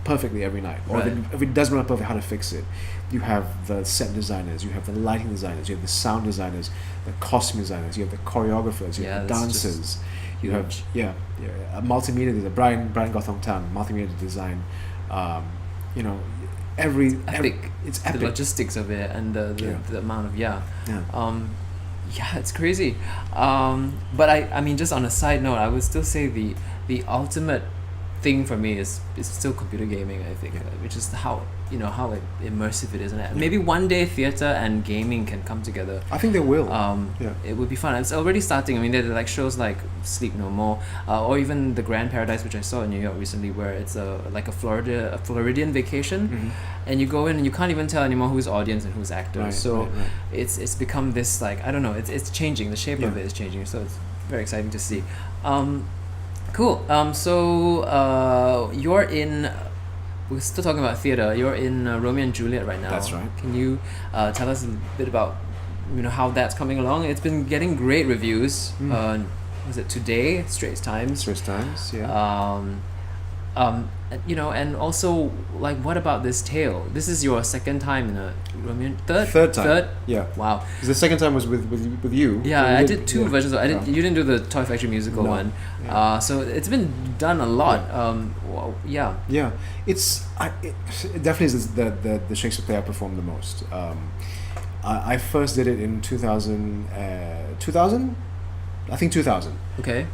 perfectly every night, or Right. if it doesn't run perfectly, how to fix it. You have the set designers, you have the lighting designers, you have the sound designers, the costume designers, you have the choreographers, you Yeah, have the that's just dancers, you have huge. a multimedia design, Brian Gotham Tan, multimedia design, you know, every Epic. it's The epic. logistics of it and the amount of Yeah. it's crazy. But I mean, just on a side note, I would still say the ultimate thing for me is still computer gaming. I think, which is how immersive it is, and maybe one day theater and gaming can come together. I think they will. Yeah. It would be fun. It's already starting. I mean, there are like shows like Sleep No More, or even the Grand Paradise, which I saw in New York recently, where it's a Floridian vacation, Mhm. and you go in and you can't even tell anymore who's audience and who's actors. Right, So right, right. it's become this, like, I don't know. It's changing. The shape of Yeah. it is changing. So it's very exciting to see. Cool. So you're in. We're still talking about theater. You're in Romeo and Juliet right now. That's right. Can you tell us a bit about how that's coming along? It's been getting great reviews. Was it Today, Straits Times? Swiss Times, yeah. And also, like, what about this tale? This is your second time in a Romeo. Third time. Third. Yeah. Wow. 'Cause the second time was with you. Yeah, You I did two yeah. versions. Yeah. You didn't do the Toy Factory musical No. one. Yeah. So it's been done a lot. Yeah. Yeah, it definitely is the Shakespeare play I performed the most. I first did it in 2000, 2000? I think 2000, Okay.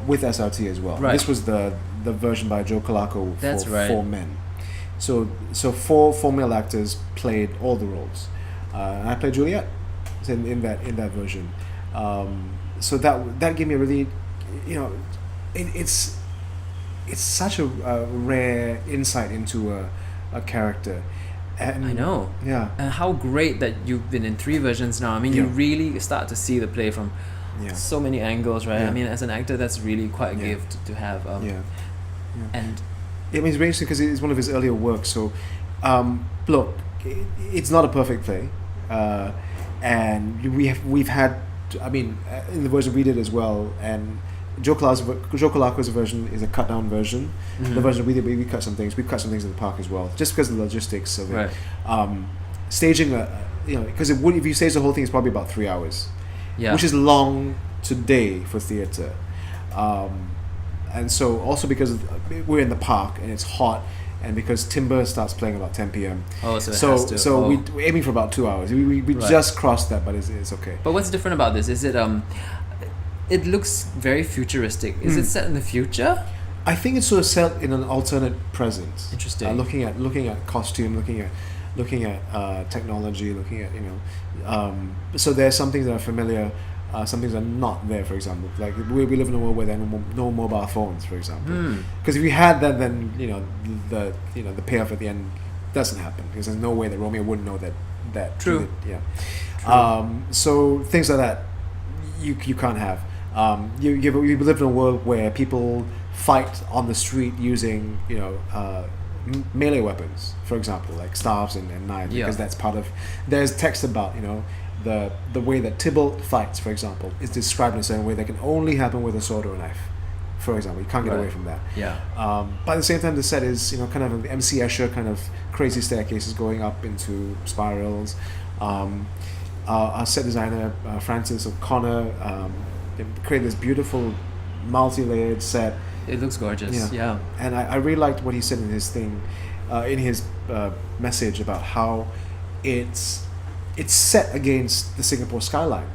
with SRT as well. Right. This was the version by Joe Colaco for That's right. 4 men. So four male actors played all the roles. And I played Juliet in that version. So that gave me a really, it's such a rare insight into a character. And I know. Yeah. And how great that you've been in 3 versions now. I mean, you Yeah. really start to see the play from Yeah. so many angles, right? Yeah. I mean, as an actor, that's really quite a Yeah. gift to have. Yeah. And I mean, it's very interesting because it's one of his earlier works. So, look, it's not a perfect play, and we've had. I mean, in the version we did as well, and Joe Colaco's version is a cut down version. Mhm. The version we did, we cut some things. We cut some things in the park as well, just because of the logistics of it. Right. Staging, because if you stage the whole thing, it's probably about 3 hours. yeah. Which is long today for theatre. And so also because we're in the park and it's hot, and because Timber starts playing about 10 p.m. Oh, so it has to. So oh. we're aiming for about 2 hours. We Right. just crossed that, but it's okay. But what's different about this? Is it it looks very futuristic. Is it set in the future? I think it's sort of set in an alternate present. Interesting. Looking at costume, looking at technology, looking at so there's some things that are familiar, some things are not there. For example, like we live in a world where there are no mobile phones, for example. Because if you had that, then the payoff at the end doesn't happen, because there's no way that Romeo wouldn't know that. True. Yeah. So things like that you can't have. You live in a world where people fight on the street using melee weapons, for example, like staves and knives, Yeah. because that's part of. There's text about the way that Tybalt fights, for example, is described in a certain way that can only happen with a sword or a knife. For example, you can't get Right. away from that. Yeah. But at the same time, the set is kind of an MC Escher kind of crazy staircases going up into spirals. Our set designer Francis O'Connor created this beautiful multi-layered set. It looks gorgeous. Yeah. And I really liked what he said in his thing, in his message about how it's set against the Singapore skyline,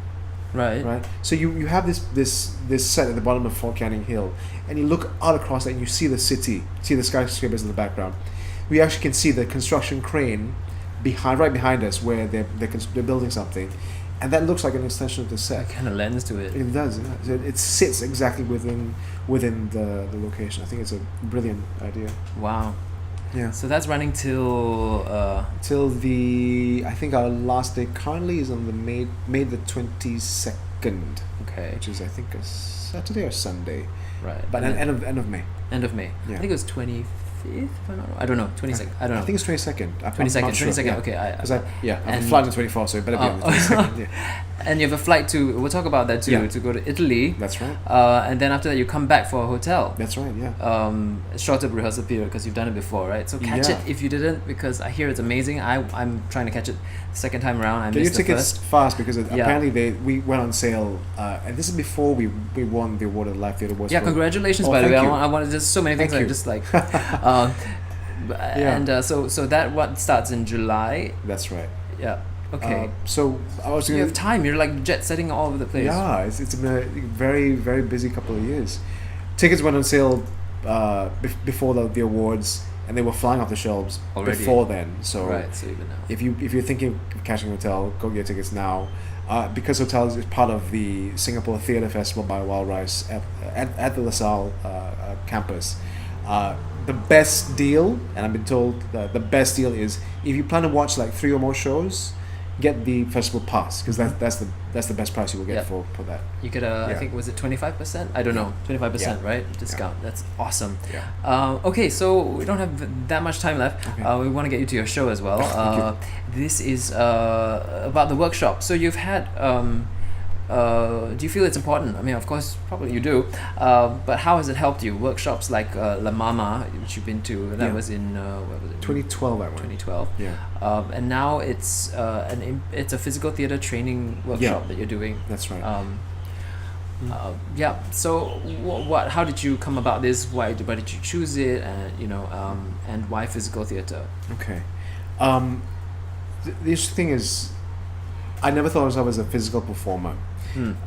Right. right? So you have this set at the bottom of Fort Canning Hill, and you look out across it and you see the city, see the skyscrapers in the background. We actually can see the construction crane right behind us, where they're building something, and that looks like an extension of the set. Kind of lends to it. It does. Yeah. So it sits exactly within the location. I think it's a brilliant idea. Wow. Yeah. So that's running till. Till I think our last day currently is on the May the 22nd, Okay. which is I think a Saturday or Sunday, Right. but And end of May. end of May. Yeah. I think it was 25th. If I'm not wrong. I don't know. 22nd. I don't know. I think it's 22nd. 22nd. 22nd. Okay. Because I'm and- flying on the 24th, so it better be on the Oh. 22nd. Yeah. And you have a flight to. We'll talk about that too. Yeah. To go to Italy. That's right. And then after that, you come back for a hotel. That's right. Yeah. Shorter rehearsal period because you've done it before, right? So catch Yeah. it if you didn't, because I hear it's amazing. I'm trying to catch it the second time around. I Get your missed the tickets first. fast because Yeah. apparently we went on sale, and this is before we won the award at Live Theatre Awards. Yeah, for- congratulations Oh, by the way. thank you. I wanted just so many things Thank I you. just like. And so that what starts in July. That's right. Yeah. Okay. So I was you gonna, have time. You're like jet setting all over the place. yeah, it's been a very very busy couple of years. Tickets went on sale before the awards, and they were flying off the shelves Already. before then. So Right. So even now. if you're thinking of catching a hotel, go get your tickets now. Because hotels is part of the Singapore Theatre Festival by Wild Rice at the LaSalle campus. The best deal, and I've been told that the best deal is if you plan to watch like 3 or more shows, get the festival pass because that's the best price you will get Yep. for that. You get I Yeah. think was it 25%? I don't know. 25%, right? Discount. That's awesome. Yeah. Okay, so we don't have that much time left. Okay. We want to get you to your show as well. Thank you. This is about the workshop. So you've had. Do you feel it's important? I mean, of course, probably you do. But how has it helped you? Workshops like La Mama, which you've been to. That Yeah. was in what was it? 2012 I went. 2012. Yeah, And now it's it's a physical theater training workshop that you're doing. that's right. Yeah. So, what? How did you come about this? Why did you choose it? And and why physical theater? Okay. The interesting thing is, I never thought of myself as a physical performer.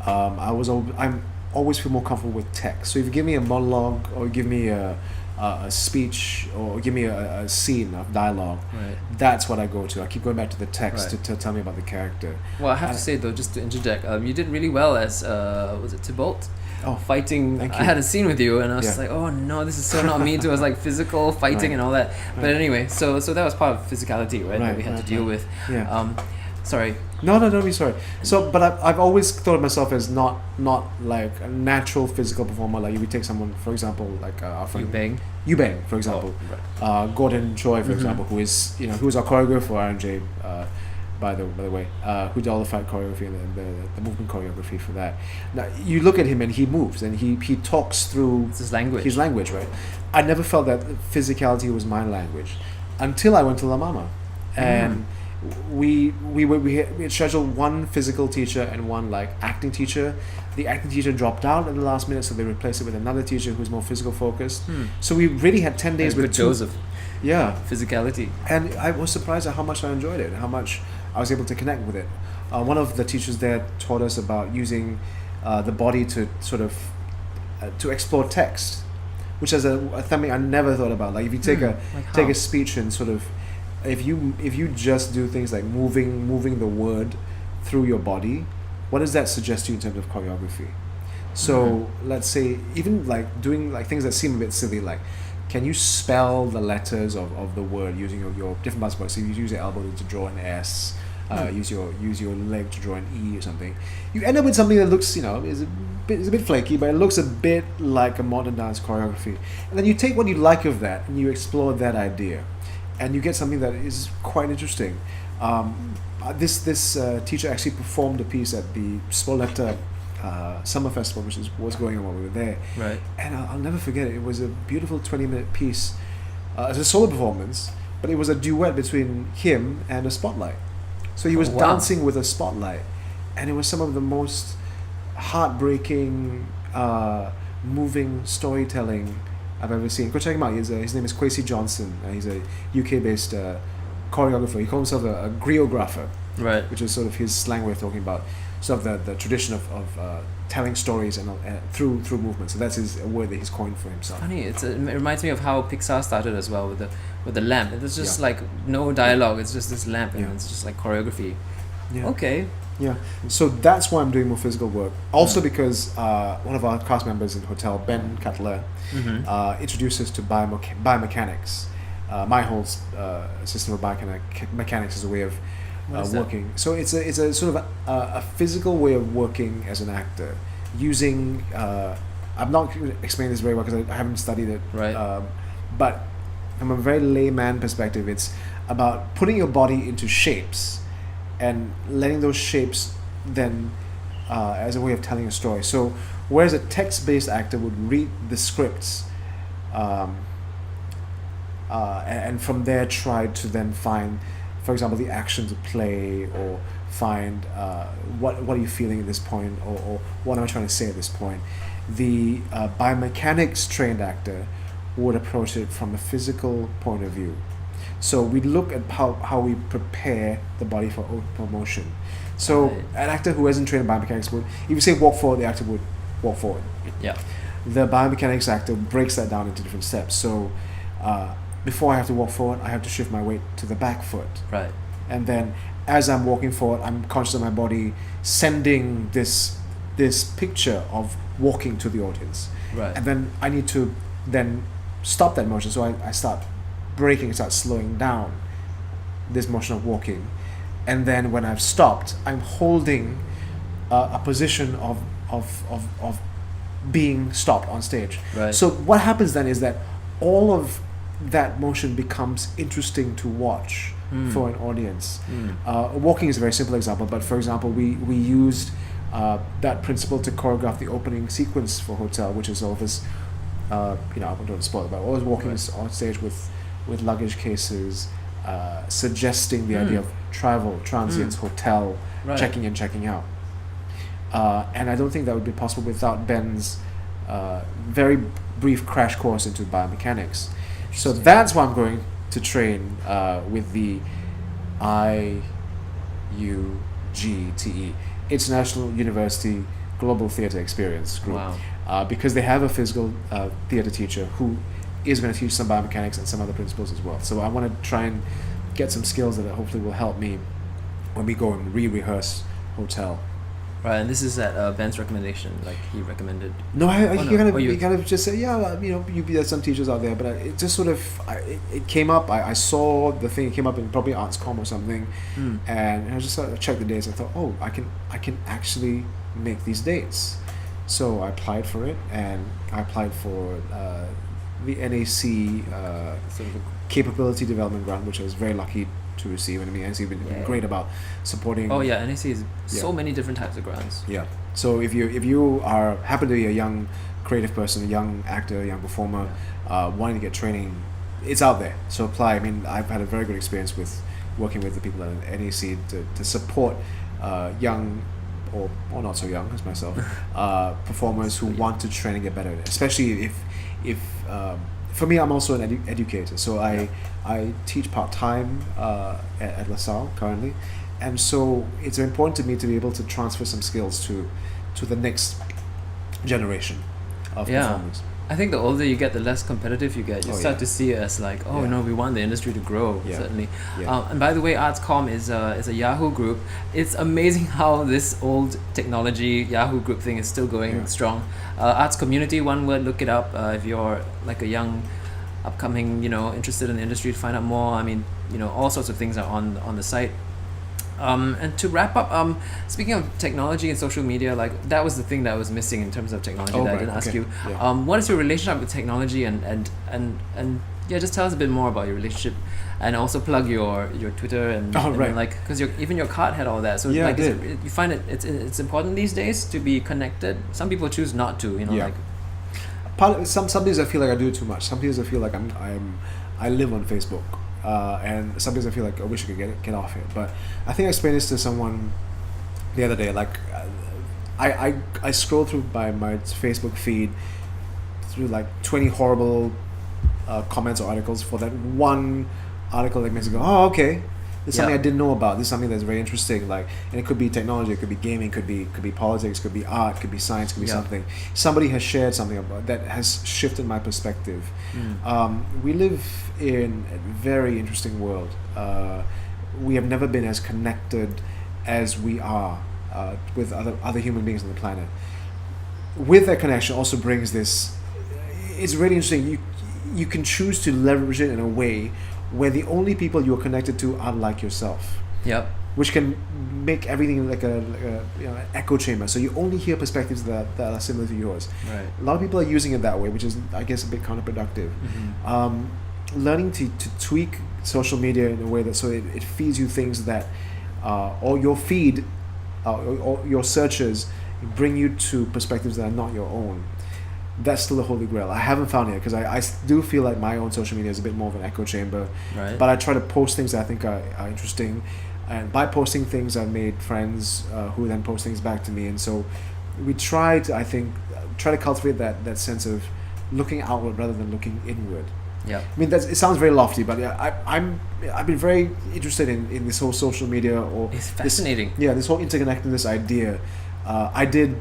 I'm always feel more comfortable with text. So if you give me a monologue or give me a speech or give me a scene of dialogue, Right. that's what I go to. I keep going back to the text Right. to tell me about the character. Well, I have to say though, just to interject, you did really well as was it Tybalt? Oh, Fighting. thank I you. had a scene with you, and I was Yeah. like, oh no, this is so not me too. I was like physical fighting Right. and all that. But Right. anyway, so that was part of physicality, right? That Right, we had to right, deal right. with. Yeah. Sorry. No, don't be sorry. So, but I've always thought of myself as not like a natural physical performer. Like if you take someone, for example, like our You friend bang. Eubang, for example, Gordon Choi, for example, who is who's our choreographer for RNJ, by the way, who did all the fight choreography and the movement choreography for that. Now you look at him and he moves and he talks through It's his language. his language, right? I never felt that physicality was my language until I went to La Mama, and we had scheduled one physical teacher and one like acting teacher. The acting teacher dropped out at the last minute, so they replaced it with another teacher who's more physical focused. So we really had 10 days Good with two. Joseph. Yeah, Physicality. and I was surprised at how much I enjoyed it, how much I was able to connect with it. One of the teachers there taught us about using the body to sort of to explore text, which is something I never thought about. Like if you take like take how? a speech and sort of if you just do things like moving the word through your body, what does that suggest to you in terms of choreography? So let's say even like doing like things that seem a bit silly, like can you spell the letters of the word using your different parts of the body? So you use your elbow to draw an S, use your leg to draw an E or something. You end up with something that looks is a bit flaky, but it looks a bit like a modern dance choreography. And then you take what you like of that and you explore that idea, and you get something that is quite interesting. This teacher actually performed a piece at the Spoletta Summer Festival, which was going on while we were there. Right. And I'll never forget it. It was a beautiful 20-minute piece. It's a solo performance, but it was a duet between him and a spotlight. So he was wow. dancing with a spotlight, and it was some of the most heartbreaking, moving storytelling I've ever seen. Go check him out. His name is Kwesi Johnson. He's a UK-based choreographer. He calls himself a choreographer, Right. which is sort of his slang way of talking about sort of the tradition of telling stories and through movement. So that's a word that he's coined for himself. Funny. It reminds me of how Pixar started as well with the lamp. It's just Yeah. like no dialogue. It's just this lamp, and Yeah. it's just like choreography. Yeah. Okay. Yeah. So that's why I'm doing more physical work. Also because one of our cast members in the hotel, Ben Cutler, introduced us to biomechanics. My whole system of biomechanics is a way of What is that? working. So it's a sort of a physical way of working as an actor using. I'm not going to explain this very well because I haven't studied it. Right. But from a very layman perspective, it's about putting your body into shapes and letting those shapes than as a way of telling a story. So whereas a text-based actor would read the scripts and from there try to then find, for example, the action to play, or find what are you feeling at this point, or what am I trying to say at this point. The biomechanics trained actor would approach it from a physical point of view. So we look at how we prepare the body for motion. So Right. an actor who isn't trained in biomechanics would, if you say walk forward, the actor would walk forward. Yeah. The biomechanics actor breaks that down into different steps. So before I have to walk forward, I have to shift my weight to the back foot. Right. And then as I'm walking forward, I'm conscious of my body sending this picture of walking to the audience. Right. And then I need to then stop that motion. So I start braking, start slowing down this motion of walking. And then when I've stopped, I'm holding a position of being stopped on stage. Right. So what happens then is that all of that motion becomes interesting to watch for an audience. Walking is a very simple example, but for example, we used that principle to choreograph the opening sequence for Hotel, which is all this, I don't want to spoil it, but I was walking on stage with luggage cases, suggesting the idea of travel, transients, hotel, Right. checking in, checking out. And I don't think that would be possible without Ben's very brief crash course into biomechanics. So that's why I'm going to train with the IUGTE, International University Global Theatre Experience group. Wow. Because they have a physical theatre teacher who is going to teach some biomechanics and some other principles as well. So I want to try and get some skills that hopefully will help me when we go and re-rehearse Hotel. Right, and this is at Ben's recommendation, like he recommended. No, Oh, no. you kind of just say, yeah, well, there's some teachers out there, but it just sort of, it came up. I saw the thing, it came up in probably ArtsCom or something, and I just checked the dates. I thought, oh, I can actually make these dates. So I applied for it, and I applied for the NAC sort of a capability development grant, which I was very lucky to receive. And I mean, NAC has been great about supporting. Oh yeah, NAC is so Yeah. many different types of grants. Yeah. So if you happen to be a young creative person, a young actor, a young performer, wanting to get training, it's out there. So apply. I mean, I've had a very good experience with working with the people at NAC to support young or not so young as myself performers who want to train and get better at it. Especially if for me, I'm also an educator. So I teach part-time at LaSalle currently. And so it's important to me to be able to transfer some skills to the next generation of performers. I think the older you get, the less competitive you get. You Oh, start yeah. to see it as like, oh Yeah. no, we want the industry to grow, Yeah. certainly. Yeah. And by the way, ArtsCom is a Yahoo group. It's amazing how this old technology Yahoo group thing is still going Yeah. strong. Arts community, one word, look it up if you're like a young, upcoming, interested in the industry to find out more. I mean, all sorts of things are on the site. And to wrap up, speaking of technology and social media, like that was the thing that was missing in terms of technology Oh, that I right, didn't ask okay, you. yeah. What is your relationship with technology and yeah, just tell us a bit more about your relationship, and also plug your Twitter and, Oh, and right. like because even your card had all that. So Yeah, like, I is did. you find it's important these days to be connected. Some people choose not to. Yeah. Like Some days I feel like I do it too much. Some days I feel like I live on Facebook, and some days I feel like I wish I could get off it. But I think I explained this to someone the other day. Like, I scroll through my Facebook feed through like 20 horrible comments or articles for that one article that makes me go, oh, okay. This is something Yeah. I didn't know about. This is something that's very interesting. Like, and it could be technology, it could be gaming, could be politics, could be art, could be science, could be Yeah. something. Somebody has shared something about that has shifted my perspective. We live in a very interesting world. We have never been as connected as we are with other human beings on the planet. With that connection, also brings this. It's really interesting. You can choose to leverage it in a way where the only people you are connected to are like yourself, yep. which can make everything like an echo chamber. So you only hear perspectives that are similar to yours. Right. A lot of people are using it that way, which is, I guess, a bit counterproductive. Learning to tweak social media in a way that so it feeds you things that, or your feed or your searches bring you to perspectives that are not your own, that's still the holy grail. I haven't found it because I do feel like my own social media is a bit more of an echo chamber. Right. But I try to post things that I think are interesting, and by posting things, I've made friends who then post things back to me, and so we try to, I think, try to cultivate that sense of looking outward rather than looking inward. Yeah. I mean, it sounds very lofty, but yeah, I've been very interested in this whole social media or It's fascinating. this whole interconnectedness idea. I did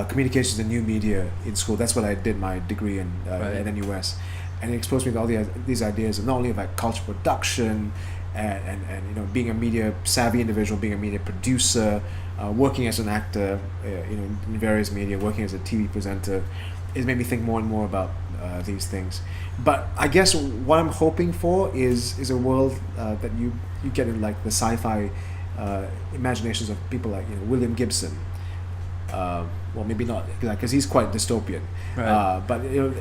communications and new media in school. That's what I did my degree in Right. at NUS, and it exposed me to all these ideas of not only about culture production and you know, being a media savvy individual, being a media producer, working as an actor, you know, in various media, working as a TV presenter. It made me think more and more about these things. But I guess what I'm hoping for is a world that you get in like the sci-fi imaginations of people like, you know, William Gibson. Well, maybe not, because he's quite dystopian. Right. But you know,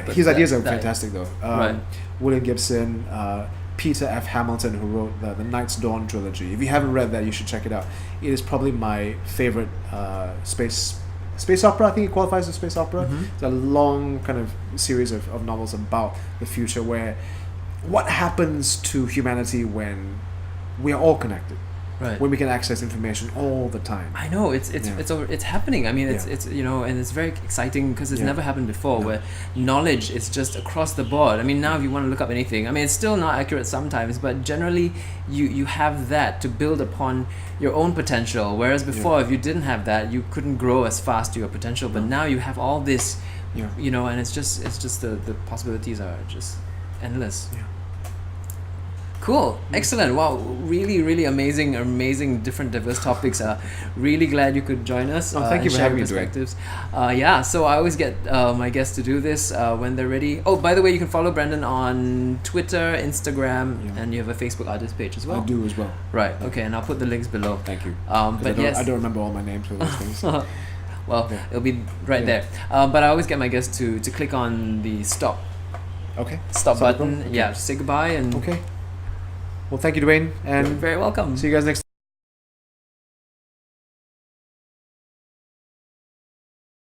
But his ideas are that- fantastic though. Right. William Gibson, Peter F. Hamilton, who wrote the Night's Dawn trilogy. If you haven't read that, you should check it out. It is probably my favorite space opera. I think it qualifies as space opera. Mhm. It's a long kind of series of novels about the future, where what happens to humanity when we are all connected, Right. when we can access information all the time. I know it's Yeah. it's happening. I mean, Yeah. it's you know, and it's very exciting because it's Yeah. never happened before. No. Where knowledge is just across the board. I mean, now if you want to look up anything, I mean, it's still not accurate sometimes, but generally, you have that to build upon your own potential. Whereas before, if you didn't have that, you couldn't grow as fast to your potential. But now you have all this, Yeah. you know, and it's just the possibilities are just endless. Yeah. Cool, excellent. Wow, really amazing different diverse topics. Really glad you could join us. Oh, thank you and for share having your me, Dwayne. perspectives. Yeah, so I always get my guests to do this when they're ready. Oh, by the way, you can follow Brandon on Twitter, Instagram, Yeah. and you have a Facebook artist page as well. I do as well. Right. Okay, and I'll put the links below. Thank you. But I don't remember all my names for those things. Well, Yeah. it'll be right Yeah. there. But I always get my guests to click on the stop Okay. button. Okay. Yeah, to say goodbye and Okay. Well, thank you, Dwayne, you're and very welcome. see you guys next.